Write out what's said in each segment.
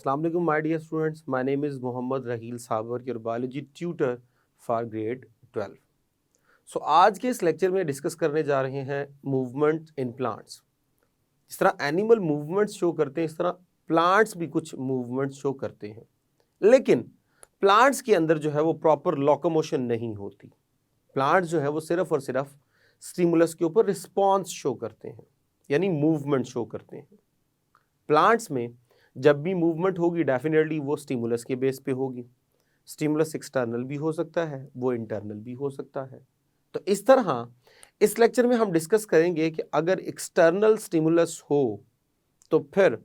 Assalamu alaikum, my dear students. My name is Mohammad Raheel Sabar, your biology tutor for grade 12. So आज के इस lecture में discuss करने जा रहे हैं मूवमेंट इन प्लांट्स। जिस तरह एनिमल मूवमेंट्स शो करते हैं, इस तरह प्लांट्स भी कुछ मूवमेंट्स शो करते हैं, लेकिन प्लांट्स के अंदर जो है वो प्रॉपर लोकोमोशन नहीं होती। प्लांट्स जो है वो सिर्फ और सिर्फ स्टिमुलस के ऊपर रिस्पॉन्स शो करते हैं, यानी मूवमेंट शो करते हैं। प्लांट्स में जब भी मूवमेंट होगी डेफिनेटली वो स्टिमुलस के बेस पे होगी। स्टिमुलस एक्सटर्नल भी हो सकता है, वो इंटरनल भी हो सकता है। तो इस तरह इस लेक्चर में हम डिस्कस करेंगे कि अगर एक्सटर्नल स्टिमुलस हो तो फिर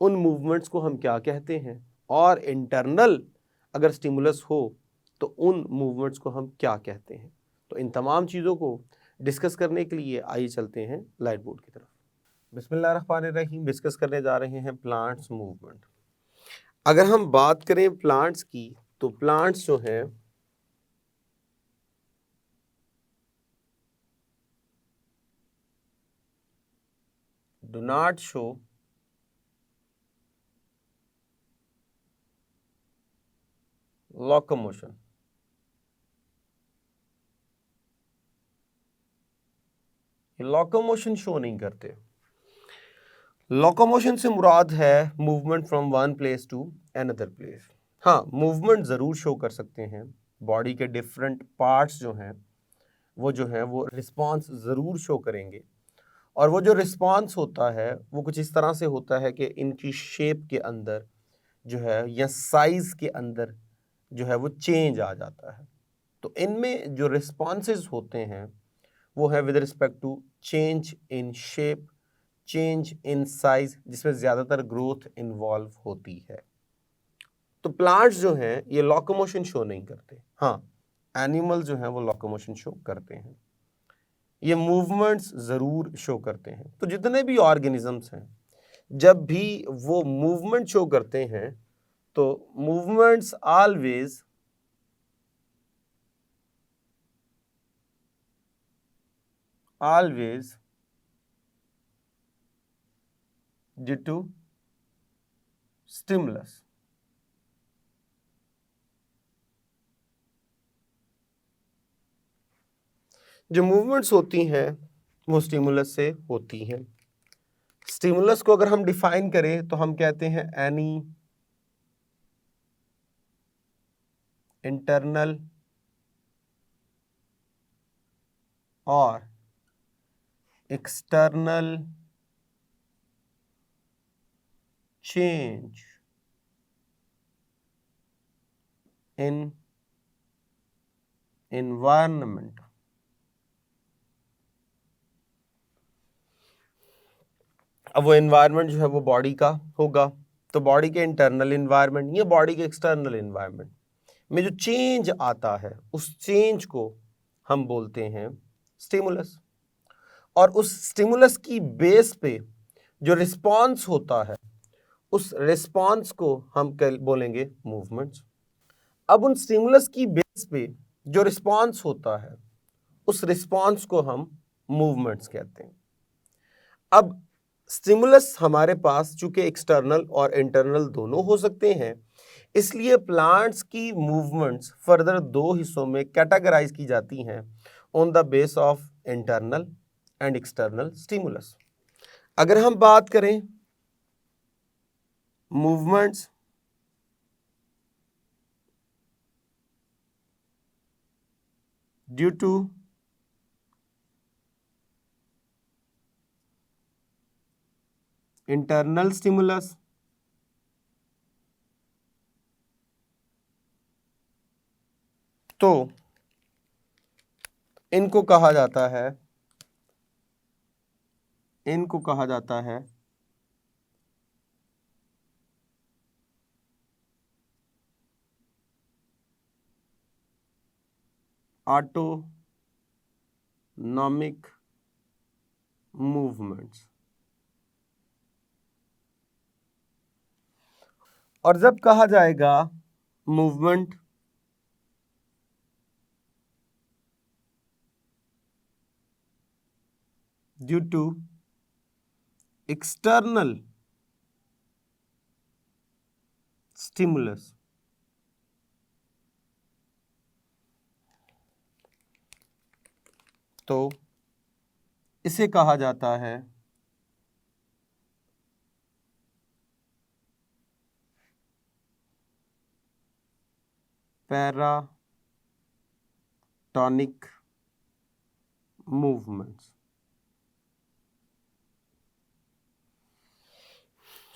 उन मूवमेंट्स को हम क्या कहते हैं, और इंटरनल अगर स्टिमुलस हो तो उन मूवमेंट्स को हम क्या कहते हैं। तो इन तमाम चीज़ों को डिस्कस करने के लिए आइए चलते हैं लाइट बोर्ड की तरफ। बिस्मिल्लाहिर्रहमानिर्रहीम। डिस्कस करने जा रहे हैं प्लांट्स मूवमेंट। अगर हम बात करें प्लांट्स की तो प्लांट्स जो हैं do not show locomotion. Locomotion show नहीं करते। लोकोमोशन से मुराद है movement from one place to another place. हाँ, मूवमेंट ज़रूर शो कर सकते हैं। बॉडी के डिफरेंट पार्ट्स जो हैं वो रिस्पॉन्स ज़रूर शो करेंगे, और वो जो रिस्पॉन्स होता है वो कुछ इस तरह से होता है कि इनकी शेप के अंदर जो है या साइज़ के अंदर जो है वो चेंज आ जाता है। तो इनमें जो रिस्पॉन्सेज होते हैं वो है with respect to change in shape, change in size, जिसमें ज़्यादातर ग्रोथ इन्वॉल्व होती है। तो प्लांट्स जो हैं ये लोकोमोशन शो नहीं करते। हाँ, एनिमल जो हैं वो लोकोमोशन शो करते हैं, ये मूवमेंट्स ज़रूर शो करते हैं। तो जितने भी ऑर्गेनिजम्स हैं जब भी वो मूवमेंट शो करते हैं तो movements always due to stimulus. जो मूवमेंट्स होती हैं वो स्टिमुलस से होती हैं। स्टिमुलस को अगर हम डिफाइन करें तो हम कहते हैं एनी इंटरनल और एक्सटर्नल चेंज इन एनवायरनमेंट। अब वो एनवायरनमेंट जो है वो बॉडी का होगा, तो बॉडी के इंटरनल एनवायरनमेंट या बॉडी के एक्सटर्नल एनवायरनमेंट में जो चेंज आता है उस चेंज को हम बोलते हैं स्टिमुलस। और उस स्टिमुलस की बेस पे जो रिस्पॉन्स होता है उस रिस्पॉन्स को हम बोलेंगे मूवमेंट्स। अब उन स्टिमुलस की बेस पे जो रिस्पॉन्स होता है उस रिस्पॉन्स को हम मूवमेंट्स कहते हैं। अब स्टिमुलस हमारे पास चूंकि एक्सटर्नल और इंटरनल दोनों हो सकते हैं, इसलिए प्लांट्स की मूवमेंट्स फर्दर दो हिस्सों में कैटेगराइज की जाती हैं on the base of internal and external stimulus. अगर हम बात करें movements due to internal stimulus तो इनको कहा जाता है ऑटोनॉमिक मूवमेंट्स। और जब कहा जाएगा movement due to external stimulus. तो इसे कहा जाता है पैराटॉनिक मूवमेंट्स।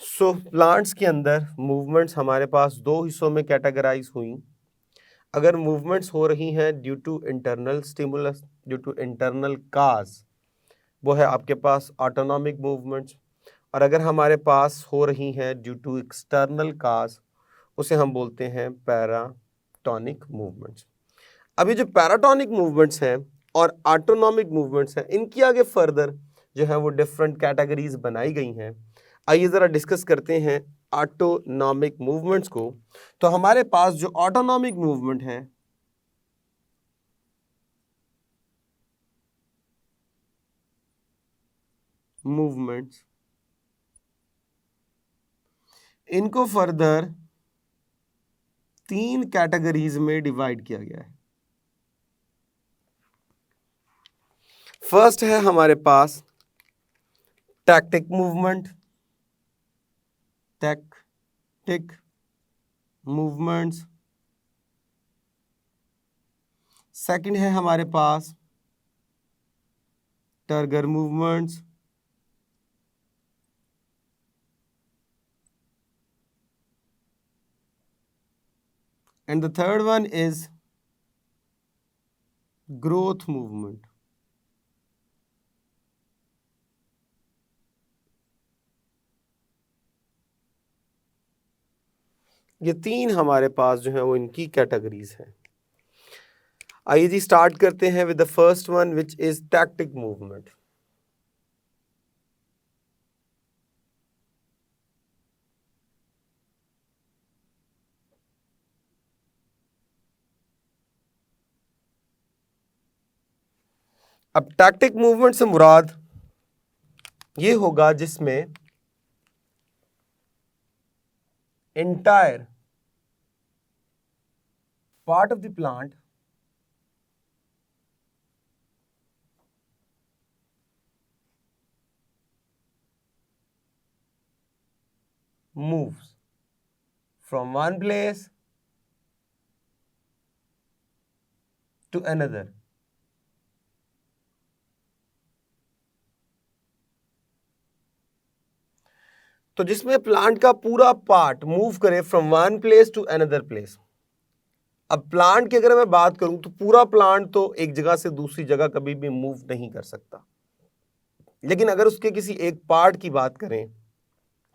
सो प्लांट्स के अंदर मूवमेंट्स हमारे पास दो हिस्सों में कैटेगराइज हुई। अगर मूवमेंट्स हो रही हैं due to internal stimulus, due to internal cause, वो है आपके पास ऑटोनॉमिक मूवमेंट्स। और अगर हमारे पास हो रही हैं ड्यू टू एक्सटर्नल काज, उसे हम बोलते हैं पैराटॉनिक मूवमेंट्स। अभी जो पैराटॉनिक मूवमेंट्स हैं और ऑटोनॉमिक मूवमेंट्स हैं, इनकी आगे फर्दर जो है वो डिफरेंट कैटेगरीज बनाई गई हैं। आइए ज़रा डिस्कस करते हैं ऑटोनॉमिक मूवमेंट्स को। तो हमारे पास जो ऑटोनॉमिक मूवमेंट है, मूवमेंट्स, इनको फर्दर 3 कैटेगरीज में डिवाइड किया गया है। फर्स्ट है हमारे पास tactic movement, tactic movements. Second है हमारे पास turgor movements. And the third one is growth movement. ये 3 हमारे पास जो है वो इनकी कैटेगरीज हैं। आइए जी स्टार्ट करते हैं with the first one which is tactic movement. अब टैक्टिक मूवमेंट से मुराद ये होगा जिसमें entire part of the plant moves from one place to another. तो जिसमें प्लांट का पूरा पार्ट मूव करे from one place to another place. अब प्लांट की अगर मैं बात करूं तो पूरा प्लांट तो एक जगह से दूसरी जगह कभी भी मूव नहीं कर सकता, लेकिन अगर उसके किसी एक पार्ट की बात करें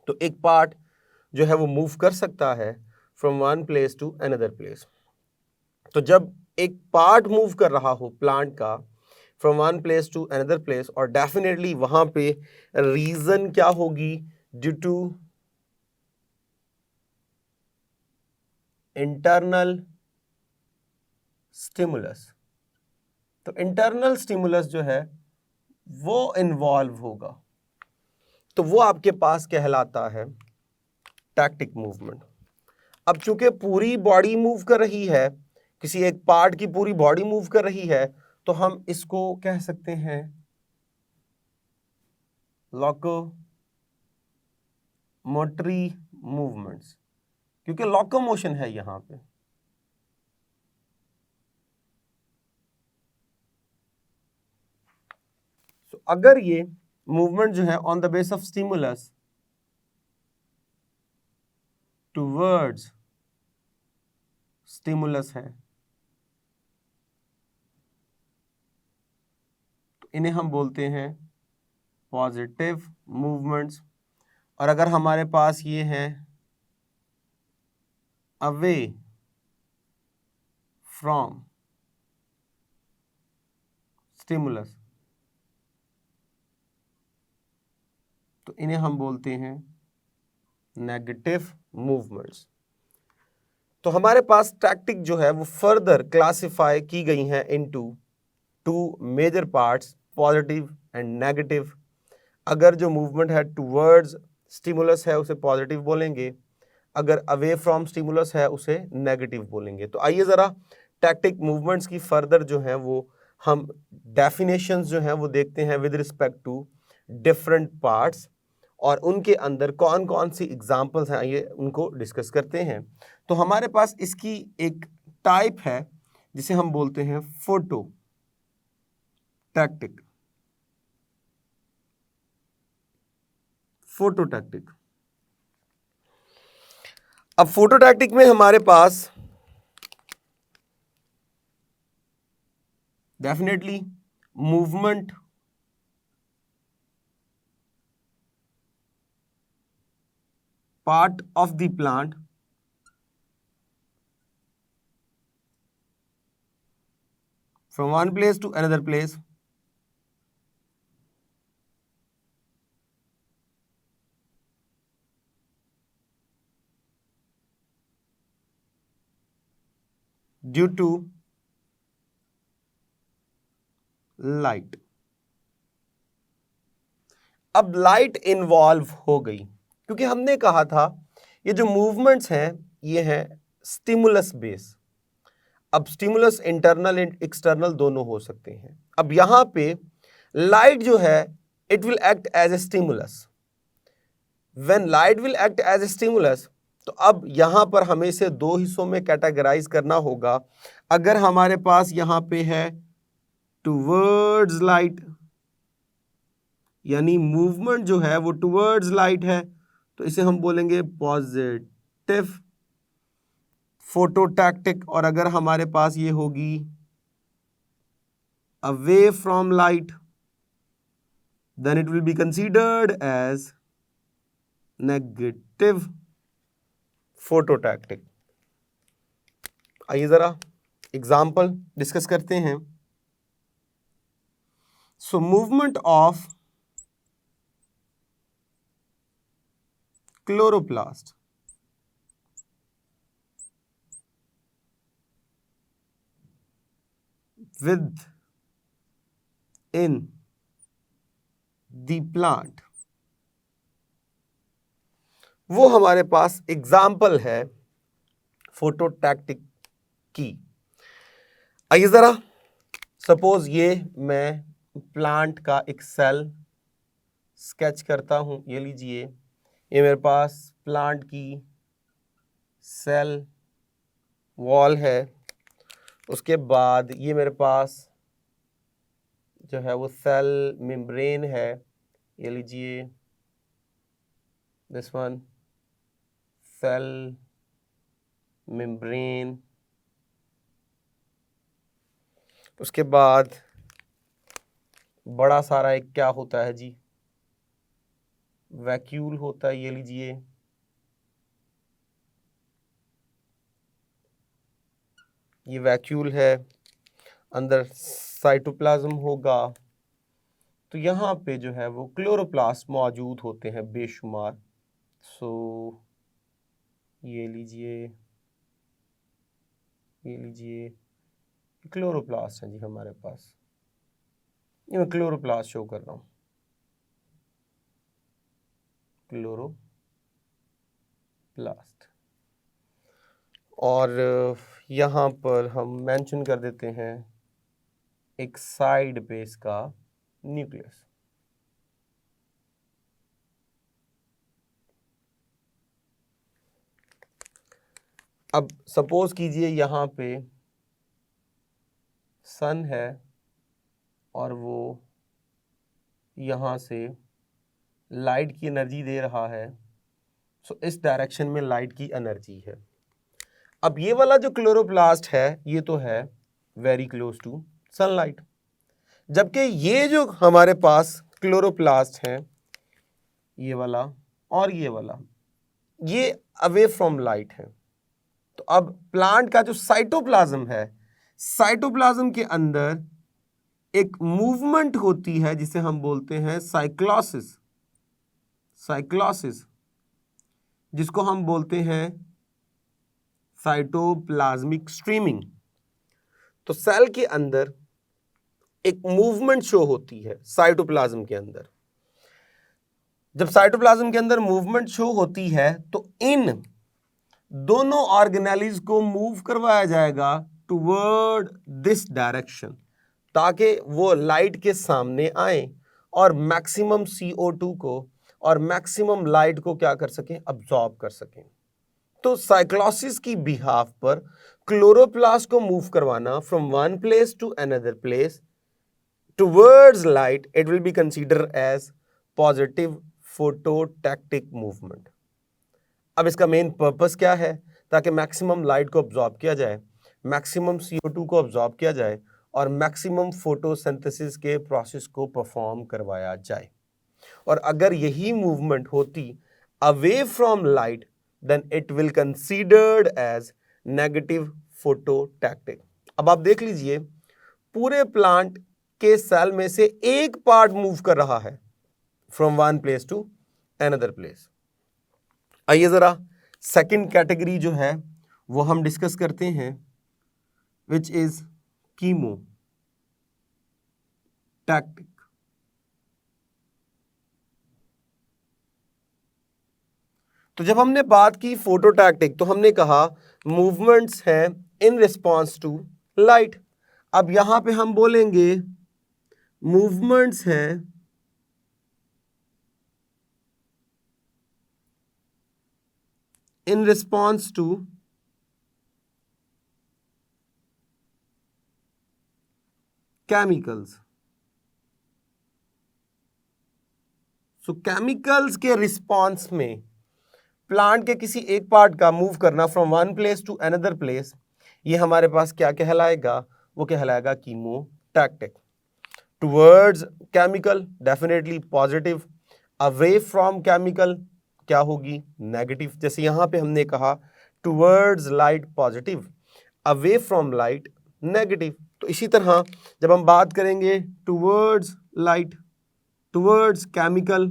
तो एक पार्ट जो है वो मूव कर सकता है from one place to another place. तो जब एक पार्ट मूव कर रहा हो प्लांट का from one place to another place, और डेफिनेटली वहां पे रीजन क्या होगी, ड्यू टू इंटरनल स्टिमुलस। तो इंटरनल स्टिमुलस जो है वो इन्वॉल्व होगा, तो वो आपके पास कहलाता है टैक्टिक मूवमेंट। अब चूंकि पूरी बॉडी मूव कर रही है, किसी एक पार्ट की पूरी बॉडी मूव कर रही है, तो हम इसको कह सकते हैं लोकोमोटरी मूवमेंट्स, क्योंकि लोकोमोशन है यहां पे। तो अगर ये मूवमेंट जो है on the base of stimulus towards stimulus है, तो इन्हें हम बोलते हैं पॉजिटिव मूवमेंट्स। और अगर हमारे पास ये है अवे फ्रॉम स्टिमुलस, तो इन्हें हम बोलते हैं नेगेटिव मूवमेंट्स। तो हमारे पास टैक्टिक जो है वो फर्दर क्लासिफाई की गई हैं into 2 major parts, positive and negative. अगर जो मूवमेंट है टूवर्ड्स स्टिमुलस है उसे पॉजिटिव बोलेंगे, अगर अवे फ्रॉम स्टिमुलस है उसे नेगेटिव बोलेंगे। तो आइए ज़रा टैक्टिक मूवमेंट्स की फर्दर जो है वो हम डेफिनेशंस जो हैं वो देखते हैं with respect to different parts, और उनके अंदर कौन कौन सी एग्जांपल्स हैं आइए उनको डिस्कस करते हैं। तो हमारे पास इसकी एक टाइप है जिसे हम बोलते हैं फोटो टैक्टिक। फोटो टैक्टिक, अब फोटो टैक्टिक में हमारे पास definitely movement part of the plant from one place to another place due to light। अब लाइट इन्वॉल्व हो गई क्योंकि हमने कहा था ये जो मूवमेंट्स हैं ये हैं स्टिमुलस बेस। अब स्टिमुलस इंटरनल एंड एक्सटर्नल दोनों हो सकते हैं। अब यहां पे लाइट जो है it will act as a stimulus. When light will act as a stimulus, तो अब यहां पर हमें इसे दो हिस्सों में कैटेगराइज करना होगा। अगर हमारे पास यहां पे है टुवर्ड्स लाइट, यानी मूवमेंट जो है वो टुवर्ड्स लाइट है, तो इसे हम बोलेंगे पॉजिटिव फोटोटैक्टिक। और अगर हमारे पास ये होगी away from light, then it will be considered as negative phototactic. आइए जरा एग्जाम्पल डिस्कस करते हैं। So movement of chloroplast within the plant, वो हमारे पास एग्जाम्पल है फोटोटैक्टिक की। आइए जरा सपोज ये मैं प्लांट का एक सेल स्केच करता हूं। ये लीजिए, ये मेरे पास प्लांट की सेल वॉल है। उसके बाद ये मेरे पास जो है वो सेल मेम्ब्रेन है। ये लीजिए दिस वन सेल मेम्ब्रेन। उसके बाद बड़ा सारा एक क्या होता है जी, वैक्यूल होता है। ये लीजिए, ये वैक्यूल है, अंदर साइटोप्लाज्म होगा। तो यहाँ पे जो है वो क्लोरोप्लास्ट मौजूद होते हैं बेशुमार। सो ये लीजिए, ये लीजिए क्लोरोप्लास्ट है जी हमारे पास। ये मैं क्लोरोप्लास्ट शो कर रहा हूँ, क्लोरोप्लास्ट। और यहाँ पर हम मेंशन कर देते हैं एक साइड पे इसका न्यूक्लियस। अब सपोज कीजिए यहाँ पे सन है और वो यहाँ से लाइट की एनर्जी दे रहा है। सो इस डायरेक्शन में लाइट की एनर्जी है। अब ये वाला जो क्लोरोप्लास्ट है ये तो है वेरी क्लोज टू सनलाइट, जबकि ये जो हमारे पास क्लोरोप्लास्ट है ये वाला और ये वाला, ये अवे फ्रॉम लाइट है। तो अब प्लांट का जो साइटोप्लाज्म है, साइटोप्लाज्म के अंदर एक मूवमेंट होती है जिसे हम बोलते हैं साइक्लोसिस। साइक्लोसिस जिसको हम बोलते हैं साइटोप्लाज्मिक स्ट्रीमिंग। तो सेल के अंदर एक मूवमेंट शो होती है साइटोप्लाज्म के अंदर। जब साइटोप्लाज्म के अंदर मूवमेंट शो होती है तो इन दोनों ऑर्गेनेलिज को मूव करवाया जाएगा टुवर्ड दिस डायरेक्शन, ताकि वो लाइट के सामने आए और मैक्सिमम CO2 को और मैक्सिमम लाइट को क्या कर सकें, अब्सॉर्ब कर सकें। तो साइक्लोसिस की बिहाफ पर क्लोरोप्लास्ट को मूव करवाना from one place to another place towards light, it will be consider as positive phototactic movement. अब इसका मेन पर्पस क्या है, ताकि मैक्सिमम लाइट को अब्सॉर्ब किया जाए, मैक्सिमम CO2 को अब्सॉर्ब किया जाए और मैक्सिमम फोटोसिंथेसिस के प्रोसेस को परफॉर्म करवाया जाए। और अगर यही मूवमेंट होती away from light, then it will considered as negative phototactic. अब आप देख लीजिए, पूरे प्लांट के सेल में से एक पार्ट मूव कर रहा है from one place to another place. आइए जरा सेकंड कैटेगरी जो है वो हम डिस्कस करते हैं, विच इज कीमो टैक्टिक। तो जब हमने बात की फोटोटैक्टिक, तो हमने कहा मूवमेंट्स हैं इन रिस्पॉन्स टू लाइट। अब यहां पे हम बोलेंगे मूवमेंट्स हैं in response to chemicals. So chemicals के रिस्पॉन्स में प्लांट के किसी एक पार्ट का मूव करना from one place to another place, ये हमारे पास क्या कहलाएगा, वो कहलाएगा chemotactic. Towards chemical definitely positive, away from chemical क्या होगी, नेगेटिव। जैसे यहां पे हमने कहा towards light positive, away from light negative. तो इसी तरह जब हम बात करेंगे टुवर्ड्स लाइट, टुवर्ड्स केमिकल,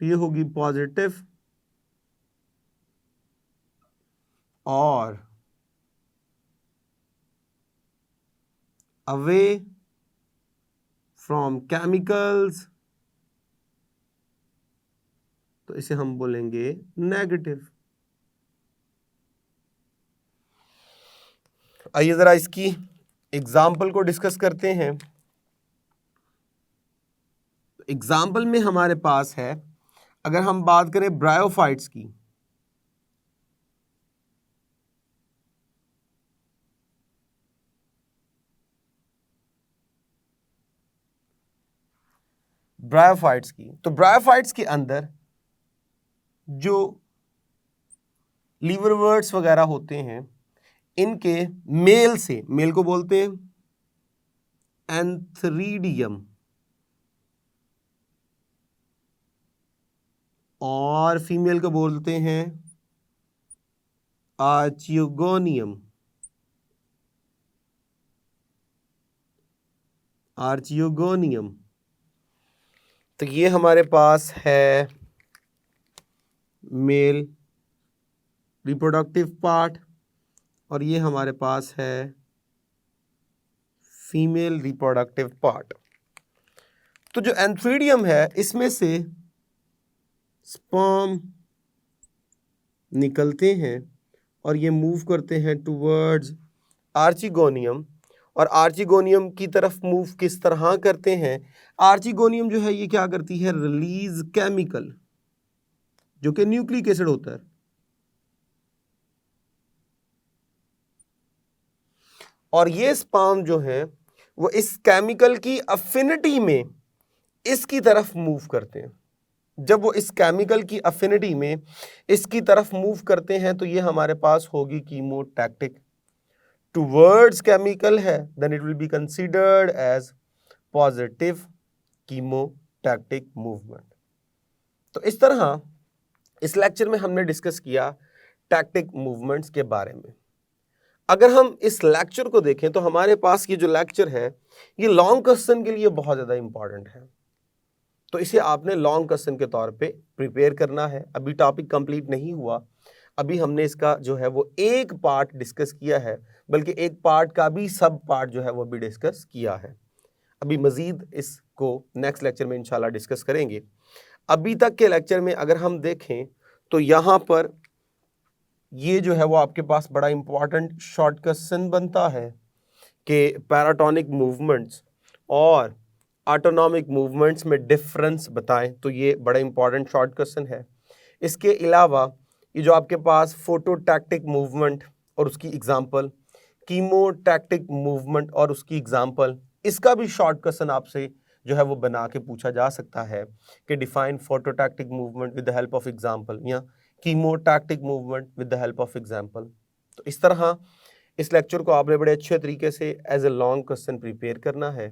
ये होगी पॉजिटिव, और अवे फ्रॉम केमिकल्स, तो इसे हम बोलेंगे नेगेटिव। आइए जरा इसकी एग्जाम्पल को डिस्कस करते हैं। एग्जाम्पल में हमारे पास है, अगर हम बात करें ब्रायोफाइट्स की, तो ब्रायोफाइट्स के अंदर जो लीवरवर्ट्स वगैरह होते हैं, इनके मेल से, मेल को बोलते हैं एंथ्रीडियम और फीमेल को बोलते हैं आर्चियोगोनियम, आर्चियोगोनियम। तो ये हमारे पास है मेल रिप्रोडक्टिव पार्ट और ये हमारे पास है फीमेल रिप्रोडक्टिव पार्ट। तो जो एंथ्रीडियम है, इसमें से स्पर्म निकलते हैं और ये मूव करते हैं टुवर्ड्स आर्चिगोनियम, और आर्चिगोनियम की तरफ मूव किस तरह करते हैं, आर्चिगोनियम जो है ये क्या करती है, रिलीज केमिकल जो कि न्यूक्लिक एसिड होता है, और ये स्पर्म जो है वो इस केमिकल की अफिनिटी में इसकी तरफ मूव करते हैं। जब वो इस केमिकल की अफिनिटी में इसकी तरफ मूव करते हैं, तो ये हमारे पास होगी कीमोटैक्टिक। टुवर्ड्स केमिकल है, then it will be considered as positive chemotactic movement. तो इस तरह इस लेक्चर में हमने डिस्कस किया टैक्टिक मूवमेंट्स के बारे में। अगर हम इस लेक्चर को देखें तो हमारे पास ये जो लेक्चर है ये लॉन्ग क्वेश्चन के लिए बहुत ज़्यादा इंपॉर्टेंट है, तो इसे आपने लॉन्ग क्वेश्चन के तौर पे प्रिपेयर करना है। अभी टॉपिक कंप्लीट नहीं हुआ, अभी हमने इसका जो है वो एक पार्ट डिस्कस किया है, बल्कि एक पार्ट का भी सब पार्ट जो है वो भी डिस्कस किया है। अभी मज़ीद इसको नेक्स्ट लेक्चर में इंशाल्लाह डिस्कस करेंगे। अभी तक के लेक्चर में अगर हम देखें तो यहाँ पर ये जो है वो आपके पास बड़ा इंपॉर्टेंट शॉर्ट क्वेश्चन बनता है कि पैराटोनिक मूवमेंट्स और ऑटोनॉमिक मूवमेंट्स में डिफरेंस बताएं, तो ये बड़ा इंपॉर्टेंट शॉर्ट क्वेश्चन है। इसके अलावा ये जो आपके पास फोटोटैक्टिक मूवमेंट और उसकी एग्जांपल, कीमोटैक्टिक मूवमेंट और उसकी एग्जांपल, इसका भी शॉर्ट क्वेश्चन आपसे जो है वो बना के पूछा जा सकता है कि define phototactic movement with the help of example या chemotactic movement with the help of example. तो इस तरह इस लेक्चर को आपने बड़े अच्छे तरीके से as a long question prepare करना है।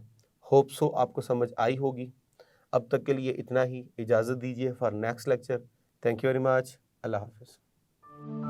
होप सो आपको समझ आई होगी। अब तक के लिए इतना ही, इजाज़त दीजिए for next lecture. Thank you very much. अल्लाह हाफिज़।